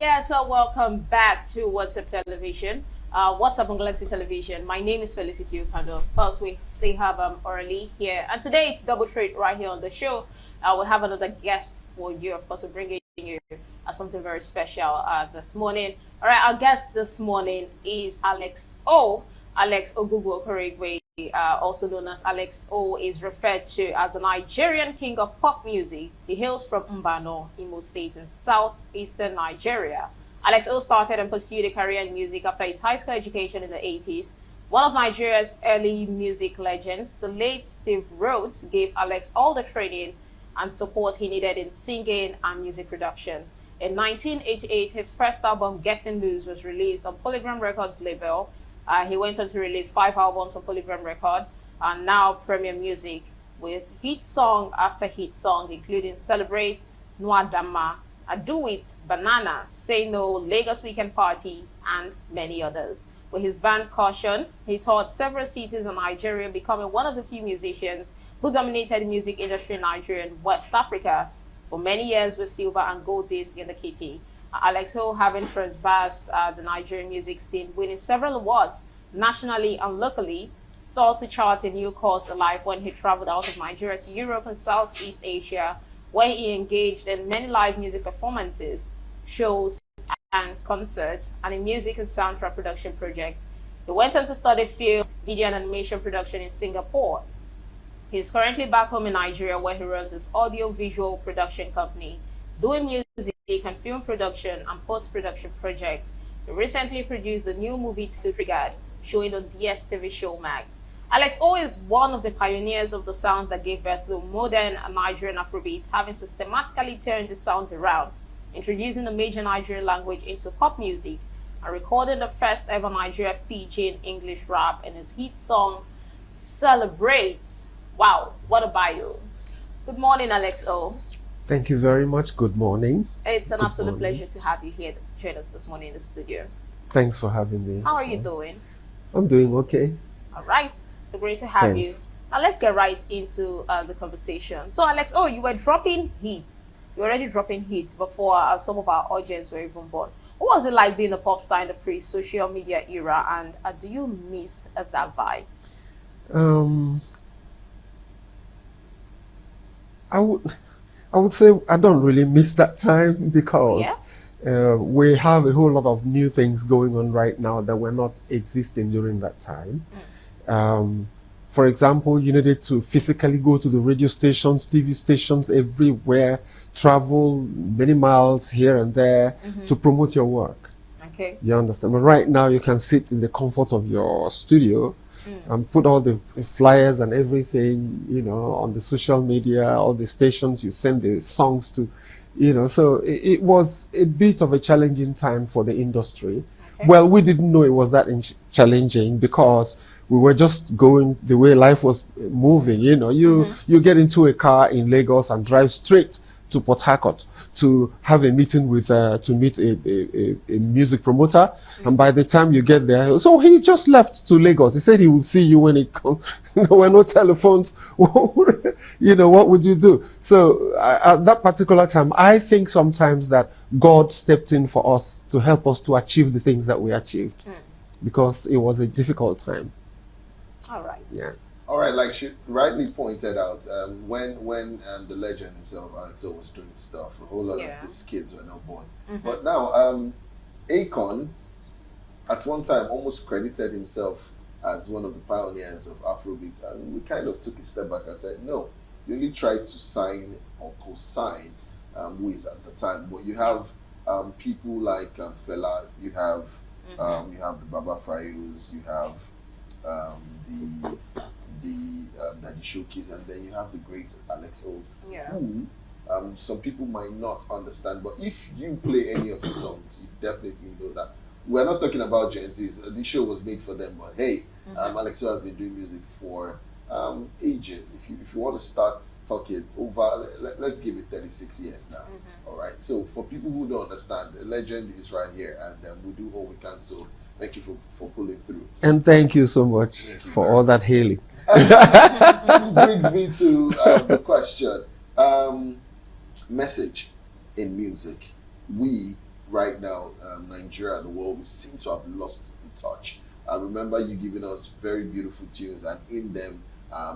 Yeah, so welcome back to WhatsApp Television. WhatsApp on Galaxy Television. My name is Felicity Ukando. First, we still have Orly here. And today it's double treat right here on the show. We'll have another guest for you. Of course, we're bringing you something very special this morning. All right, our guest this morning is Alex O. Alex Ogugu Okorigwe, also known as Alex O, is referred to as the Nigerian king of pop music. He hails from Mbano, Imo State in southeastern Nigeria. Alex O started and pursued a career in music after his high school education in the 80s. One of Nigeria's early music legends, the late Steve Rhodes, gave Alex all the training and support he needed in singing and music production. In 1988, his first album, Getting Loose, was released on Polygram Records label. He went on to release 5 albums on Polygram Record and now Premier Music with hit song after hit song, including Celebrate, Noa Dama, I Do It, Banana, Say No, Lagos Weekend Party, and many others. With his band Caution, he toured several cities in Nigeria, becoming one of the few musicians who dominated the music industry in Nigeria and West Africa for many years with silver and gold disc in the kitty. Alex Ho, having traversed the Nigerian music scene, winning several awards nationally and locally, thought to chart a new course in life when he traveled out of Nigeria to Europe and Southeast Asia, where he engaged in many live music performances, shows, and concerts, and in music and soundtrack production projects. He went on to study film, video, and animation production in Singapore. He is currently back home in Nigeria, where he runs his audio-visual production company, doing music and film production and post-production projects. He recently produced the new movie Triggered, showing on DSTV Show Max. Alex O is one of the pioneers of the sounds that gave birth to modern Nigerian Afrobeats, having systematically turned the sounds around, introducing the major Nigerian language into pop music, and recording the first ever Nigeria Pidgin English rap in his hit song Celebrate. Wow, what a bio. Good morning, Alex O. Thank you very much. Good morning. It's an absolute pleasure to have you here to join us this morning in the studio. Thanks for having me. How are you doing? I'm doing okay. All right. So great to have you. Now let's get right into the conversation. So Alex, you were dropping hits. You were already dropping hits before some of our audience were even born. What was it like being a pop star in the pre-social media era, and do you miss that vibe? I would say I don't really miss that time because we have a whole lot of new things going on right now that were not existing during that time. For example, you needed to physically go to the radio stations, TV stations everywhere, travel many miles here and there to promote your work. Okay. You understand? But right now you can sit in the comfort of your studio and put all the flyers and everything, on the social media, all the stations you send the songs to, so it was a bit of a challenging time for the industry. Okay. Well, we didn't know it was that challenging because we were just going the way life was moving. You get into a car in Lagos and drive straight to Port Harcourt to have a meeting with to meet a music promoter, and by the time you get there, so he just left to Lagos. He said he would see you when he comes. There were no telephones. What would you do? So at that particular time, I think sometimes that God stepped in for us to help us to achieve the things that we achieved, because it was a difficult time. All right. Yes. All right, like she rightly pointed out, when the legend himself, Alex O, was doing stuff, a whole lot of these kids were not born. But now, Akon, at one time, almost credited himself as one of the pioneers of Afrobeats, and we kind of took a step back and said, no, you only tried to sign or co-sign Wiz at the time, but you have people like Fela, you have the Baba Frios, you have the Daddy Showcase, and then you have the great Alex O, who some people might not understand, but if you play any of the songs, you definitely know that we're not talking about Gen Zs. This show was made for them, but hey, Alex O has been doing music for ages. If you want to start talking over, let's give it 36 years now. All right. So for people who don't understand, the legend is right here, and we do all we can. So thank you for pulling through. And thank you so much for all that hailing. Brings me to the question. Message in music. We right now, Nigeria, the world, we seem to have lost the touch. I remember you giving us very beautiful tunes, and in them,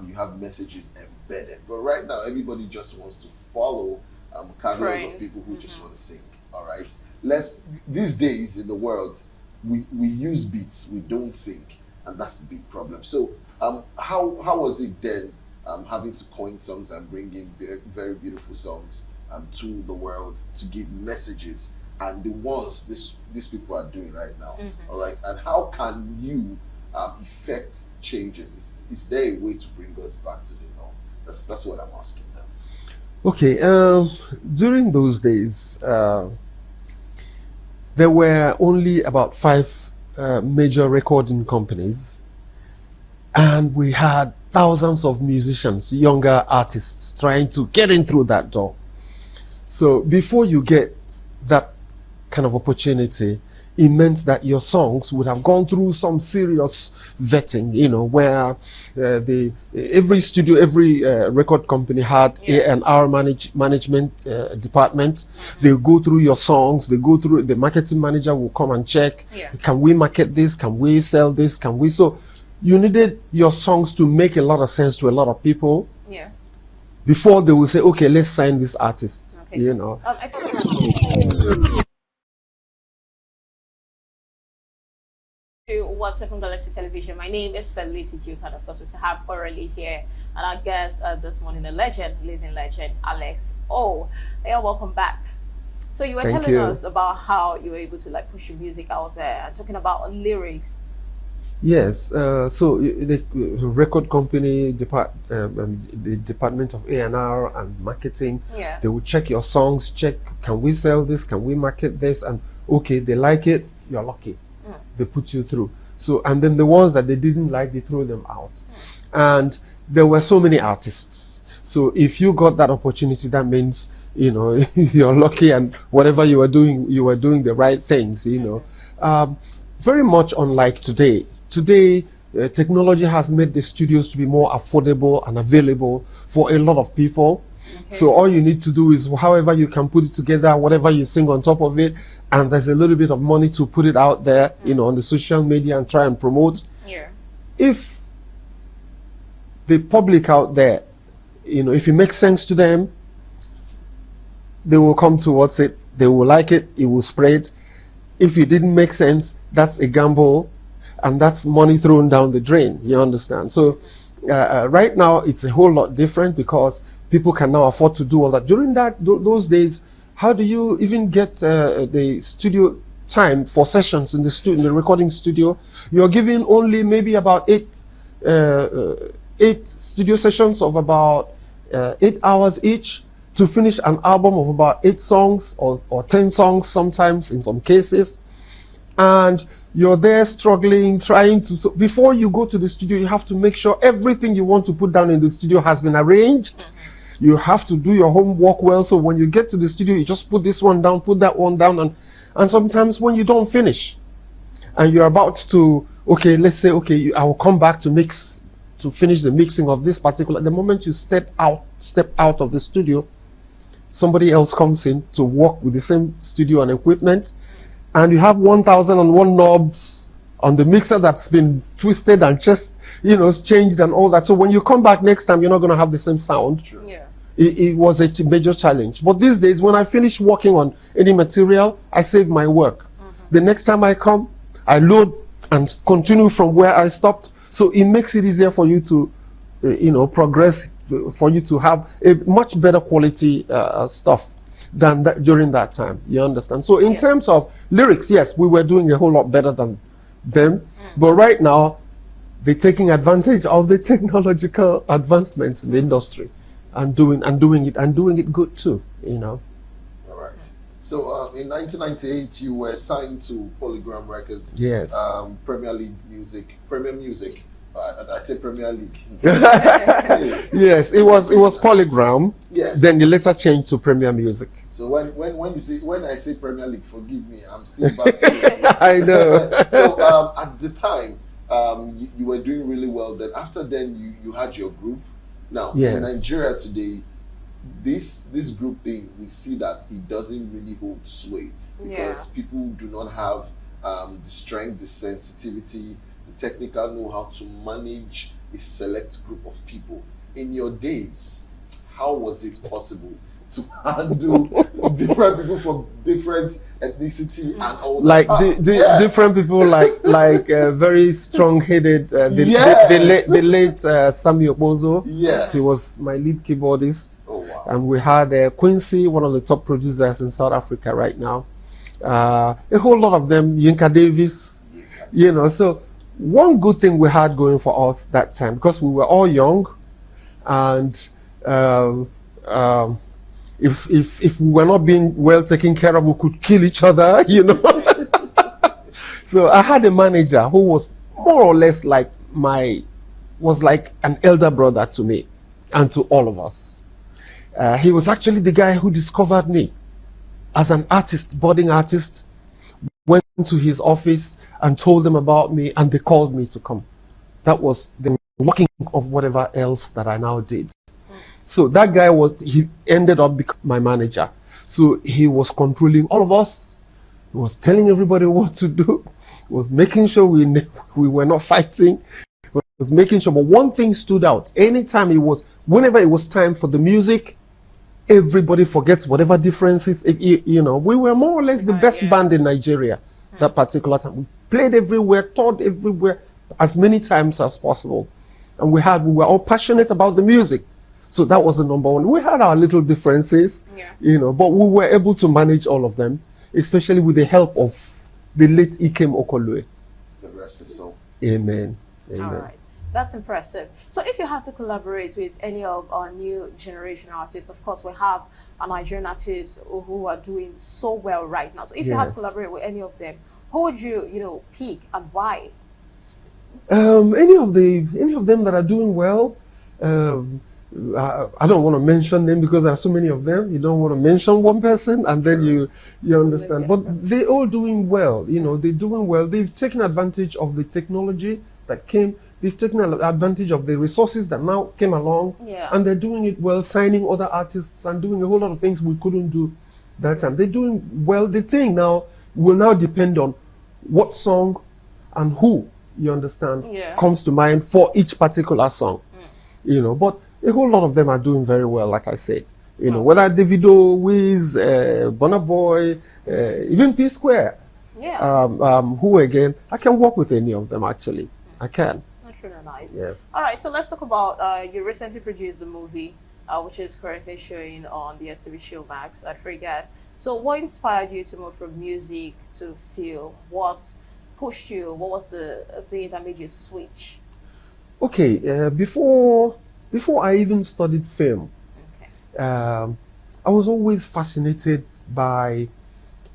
you have messages embedded. But right now, everybody just wants to follow catalog of people who just want to sing. All right. These days in the world, we use beats, we don't sing, and that's the big problem. So, how was it then having to coin songs and bring in very, very beautiful songs to the world to give messages, and the ones these people are doing right now? All right. And how can you effect changes? Is there a way to bring us back to the norm? That's what I'm asking them. Okay. During those days, there were only about 5 major recording companies, and we had thousands of musicians, younger artists, trying to get in through that door. So before you get that kind of opportunity, it meant that your songs would have gone through some serious vetting, where every studio, every record company had A&R management department. They go through your songs, they go through, the marketing manager will come and check, can we market this, can we sell this, so you needed your songs to make a lot of sense to a lot of people before they will say, okay, let's sign this artist. To WhatsUp on Galaxy Television. My name is Felicity Duke, and of course we still have orally here, and our guest this morning, a legend, living legend, Alex O. Hey, welcome back. So you were telling us about how you were able to push your music out there, and talking about lyrics. Yes, so the record company, the Department of A&R and Marketing, they will check your songs, check, can we sell this, can we market this, and okay, they like it, you're lucky. They put you through. So, and then the ones that they didn't like, they throw them out. And there were so many artists. So if you got that opportunity, that means, you're lucky, and whatever you were doing the right things, very much unlike today. Today, technology has made the studios to be more affordable and available for a lot of people. So all you need to do is, however you can put it together, whatever you sing on top of it, and there's a little bit of money to put it out there, on the social media and try and promote. If the public out there, if it makes sense to them, they will come towards it, they will like it, it will spread. If it didn't make sense, that's a gamble, and that's money thrown down the drain, you understand? So right now, it's a whole lot different, because people can now afford to do all that. During those days, how do you even get the studio time for sessions in the recording studio? You're given only maybe about 8 studio sessions of about 8 hours each to finish an album of about 8 songs or 10 songs sometimes in some cases. And you're there struggling, trying to... So before you go to the studio, you have to make sure everything you want to put down in the studio has been arranged. You have to do your homework well, so when you get to the studio, you just put this one down, put that one down, and sometimes when you don't finish, and you're about to, okay, let's say, okay, I will come back to finish the mixing of this particular, the moment you step out of the studio, somebody else comes in to work with the same studio and equipment, and you have 1001 knobs on the mixer that's been twisted and just, changed and all that. So when you come back next time, you're not going to have the same sound. It was a major challenge. But these days, when I finish working on any material, I save my work. The next time I come, I load and continue from where I stopped. So it makes it easier for you to, progress, for you to have a much better quality stuff than during that time. You understand? So in terms of lyrics, yes, we were doing a whole lot better than them. But right now, they're taking advantage of the technological advancements in the industry. And doing it good too, All right. So in 1998, you were signed to Polygram Records. Yes. Premier Music. I say Premier League. Yes, it was Polygram. Yes. Then you later changed to Premier Music. So when I say Premier League, forgive me, I'm still back. I know. So at the time, you were doing really well. Then after you had your group. Now, in Nigeria today, this group thing, we see that it doesn't really hold sway. because people do not have the strength, the sensitivity, the technical know-how to manage a select group of people. In your days, how was it possible to handle different people from different ethnicity and all like that? Different people, like very strong-headed. The late Sammy Obozo. Yes, he was my lead keyboardist. Oh wow! And we had Quincy, one of the top producers in South Africa right now. A whole lot of them, Yinka Davis. You know, so one good thing we had going for us that time, because we were all young, and if we were not being well taken care of, we could kill each other, you know. So I had a manager who was more or less like an elder brother to me and to all of us. He was actually the guy who discovered me as an artist, budding artist. Went to his office and told them about me, and they called me to come. That was the locking of whatever else that I now did. So that guy he ended up becoming my manager. So he was controlling all of us. He was telling everybody what to do. He was making sure we were not fighting. He was making sure. But one thing stood out. Whenever it was time for the music, everybody forgets whatever differences. You know, we were more or less the best band in Nigeria that particular time. We played everywhere, toured everywhere, as many times as possible. And we were all passionate about the music. So that was the number one. We had our little differences, you know, but we were able to manage all of them, especially with the help of the late Ikem Okolue. The rest is so. Amen. Amen. All right. That's impressive. So if you had to collaborate with any of our new generation artists, of course, we have a Nigerian artists who are doing so well right now. So if you had to collaborate with any of them, who would you pick and why? Any of them that are doing well. I don't want to mention them because there are so many of them. You don't want to mention one person and then you understand. But they're all doing well. You know, they're doing well. They've taken advantage of the technology that came. They've taken advantage of the resources that now came along. And they're doing it well, signing other artists and doing a whole lot of things we couldn't do that time. They're doing well. The thing now will now depend on what song and who, you understand, comes to mind for each particular song. You know, but a whole lot of them are doing very well, like I said. You know, whether Davido, Wiz, Burna Boy, even P Square. Who again? I can work with any of them, actually. I can. That's really nice. Yes. All right, so let's talk about, you recently produced the movie, which is currently showing on the STV Show Max, I forget. So what inspired you to move from music to film? What pushed you? What was the thing that made you switch? Okay, before I even studied film, I was always fascinated by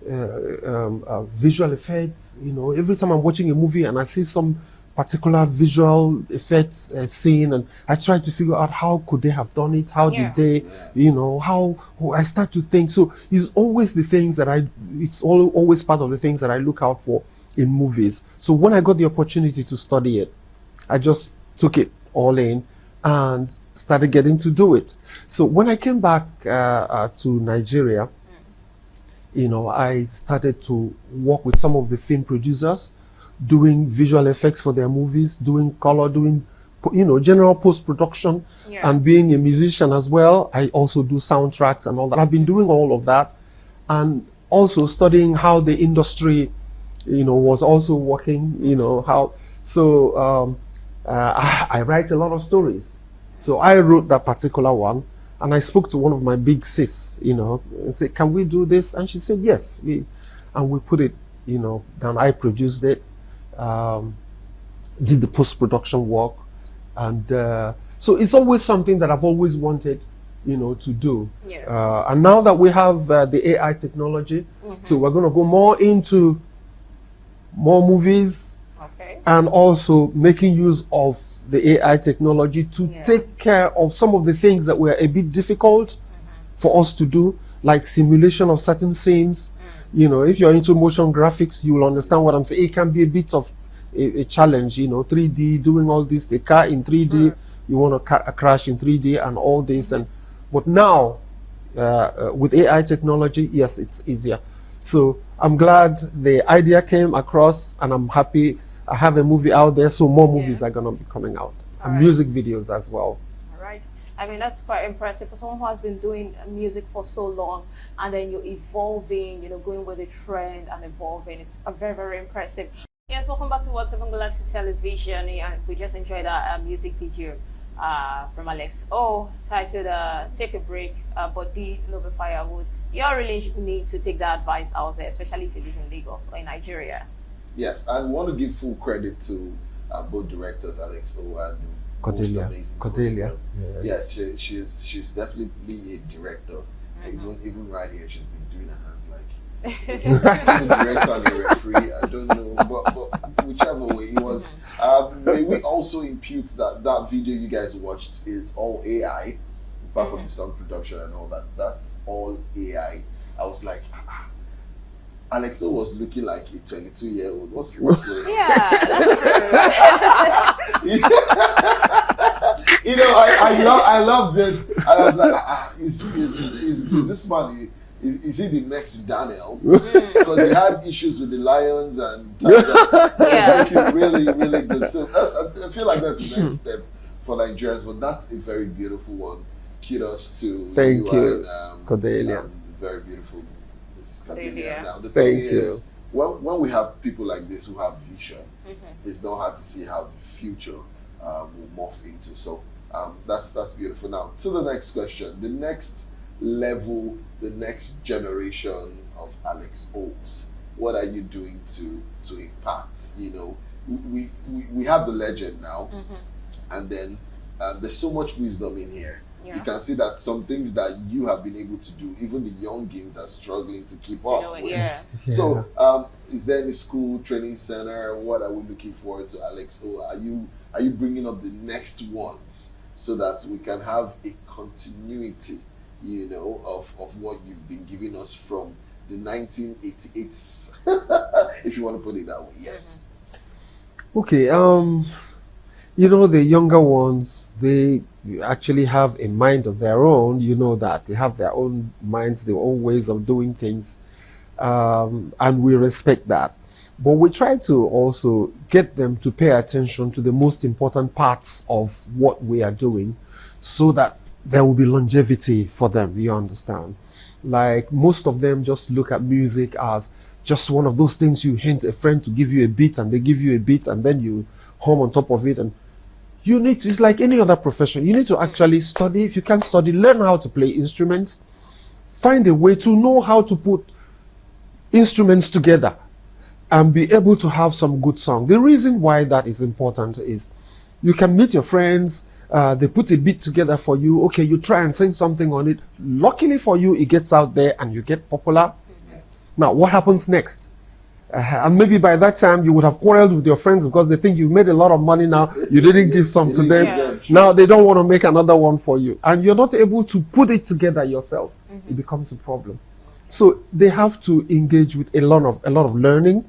visual effects. You know, every time I'm watching a movie and I see some particular visual effects scene, and I try to figure out how could they have done it? How did they, you know, how I start to think. So it's always the things that it's always part of the things that I look out for in movies. So when I got the opportunity to study it, I just took it all in and started getting to do it. So when I came back to Nigeria, you know, I started to work with some of the film producers, doing visual effects for their movies, doing color, doing, you know, general post-production, and being a musician as well. I also do soundtracks and all that. I've been doing all of that, and also studying how the industry, you know, was also working, you know, how. So I write a lot of stories. So I wrote that particular one, and I spoke to one of my big sis, you know, and said, "Can we do this?" And she said, "Yes." We put it, you know, down. I produced it, did the post-production work, and so it's always something that I've always wanted, you know, to do. And now that we have the AI technology, so we're going to go more into more movies, and also making use of the AI technology to take care of some of the things that were a bit difficult for us to do, like simulation of certain scenes. You know, if you're into motion graphics, you will understand what I'm saying. It can be a bit of a challenge, you know, 3D, doing all this, the car in 3D, you want to crash in 3D and all this. But now, with AI technology, yes, it's easier. So I'm glad the idea came across, and I'm happy I have a movie out there, so more movies are going to be coming out, and music videos as well. All right. I mean, that's quite impressive for someone who has been doing music for so long, and then you're evolving, you know, going with the trend and evolving. It's a very, very impressive. Yes, welcome back to WhatsUp Galaxy Television. And we just enjoyed our music video from Alex O, titled Take a Break, but the Nova Firewood. You all really need to take that advice out there, especially if you live in Lagos or in Nigeria. Yes, I want to give full credit to both directors, Alex O and Cordelia. Yes, she's definitely a director. Even right here, she's been doing her hands like she's a director and a referee. I don't know, but whichever way it was. May we also impute that video you guys watched is all AI, apart from the sound production and all that. That's all AI. I was like, Alexa was looking like a 22-year-old. What's going on? Yeah, that's true. You know, I loved it. And I was like, is this man, is he the next Daniel? Because he had issues with the Lions and really, really good. So I feel like that's the next step for Nigerians, but that's a very beautiful one. Kudos to Thank you, Cordelia. Very beautiful. Now, the Thank thing is, when we have people like this who have vision, it's not hard to see how the future will morph into. So that's beautiful. Now, to the next question, the next level, the next generation of Alex O's. What are you doing to impact? You know, we have the legend now, and then there's so much wisdom in here. You can see that some things that you have been able to do, even the youngins are struggling to keep up with. So, is there any school training center? What are we looking forward to, Alex? Or are you bringing up the next ones so that we can have a continuity, you know, of what you've been giving us from the 1988s, if you want to put it that way? Yes. Okay. You know, the younger ones, they actually have a mind of their own. You know that they have their own minds, their own ways of doing things, and we respect that. But we try to also get them to pay attention to the most important parts of what we are doing, so that there will be longevity for them. You understand? Like, most of them just look at music as just one of those things you hint a friend to give you a beat, and they give you a beat, and then you hum on top of it. And you need to, it's like any other profession. You need to actually study. If you can't study, learn how to play instruments. Find a way to know how to put instruments together and be able to have some good song. The reason why that is important is you can meet your friends, they put a beat together for you. Okay, you try and sing something on it. Luckily for you, it gets out there and you get popular. Now, what happens next? And maybe by that time you would have quarreled with your friends because they think you've made a lot of money now. You didn't give some to them. Now they don't want to make another one for you. And you're not able to put it together yourself. It becomes a problem. So they have to engage with a lot of learning,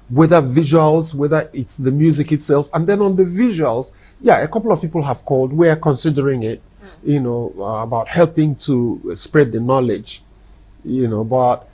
whether visuals, whether it's the music itself. And then on the visuals, a couple of people have called. We're considering it, you know, about helping to spread the knowledge, you know, but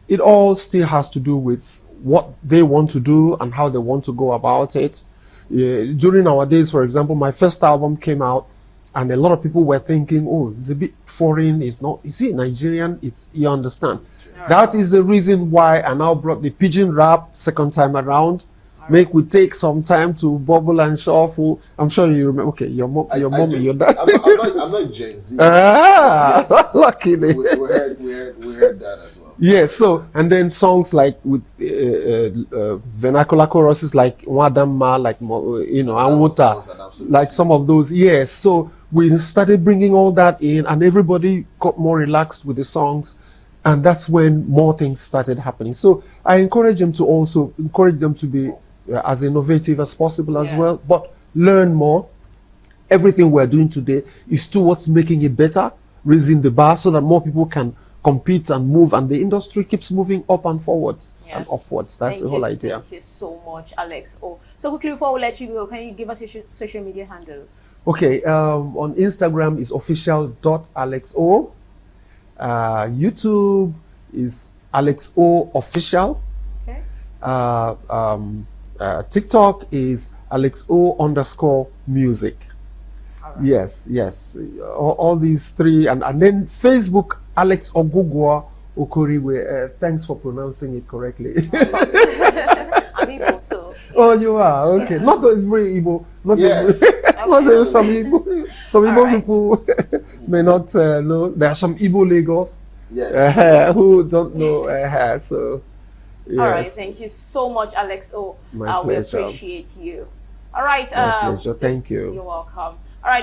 it all still has to do with what they want to do and how they want to go about it. During our days, for example, my first album came out, and a lot of people were thinking, oh, it's a bit foreign. It's not, is it Nigerian? You understand. That is the reason why I now brought the pidgin rap second time around. Make we take some time to bubble and shuffle. I'm sure you remember. Okay, your mom and your dad. I'm not Gen Z. Yes. Luckily. We heard that as well. Yes, so, and then songs like with vernacular choruses like Wadama, like, you know, Anwuta, like some of those. Yes, so we started bringing all that in, and everybody got more relaxed with the songs, and that's when more things started happening. So I encourage them to be as innovative as possible as well, but learn more. Everything we're doing today is towards making it better, raising the bar so that more people can compete and move, and the industry keeps moving up and forwards and upwards. That's the whole idea. Thank you so much, Alex. So quickly before we let you go, can you give us your social media handles? Okay, on Instagram is official.alexo. YouTube is Alex O Official. Okay. TikTok is Alex O _ music. All right. Yes. All these three, and then Facebook, Alex Ogugwa Okoriwe. Thanks for pronouncing it correctly. I'm Igbo, so. Oh, you are okay. Not very Igbo. Not Yes. not some Igbo. Some Igbo right. people may not know. There are some Igbo Lagos Yes. who don't know. So. Yes. All right, thank you so much, Alex O. My We pleasure. appreciate you. All right. My pleasure. Thank you. You're welcome.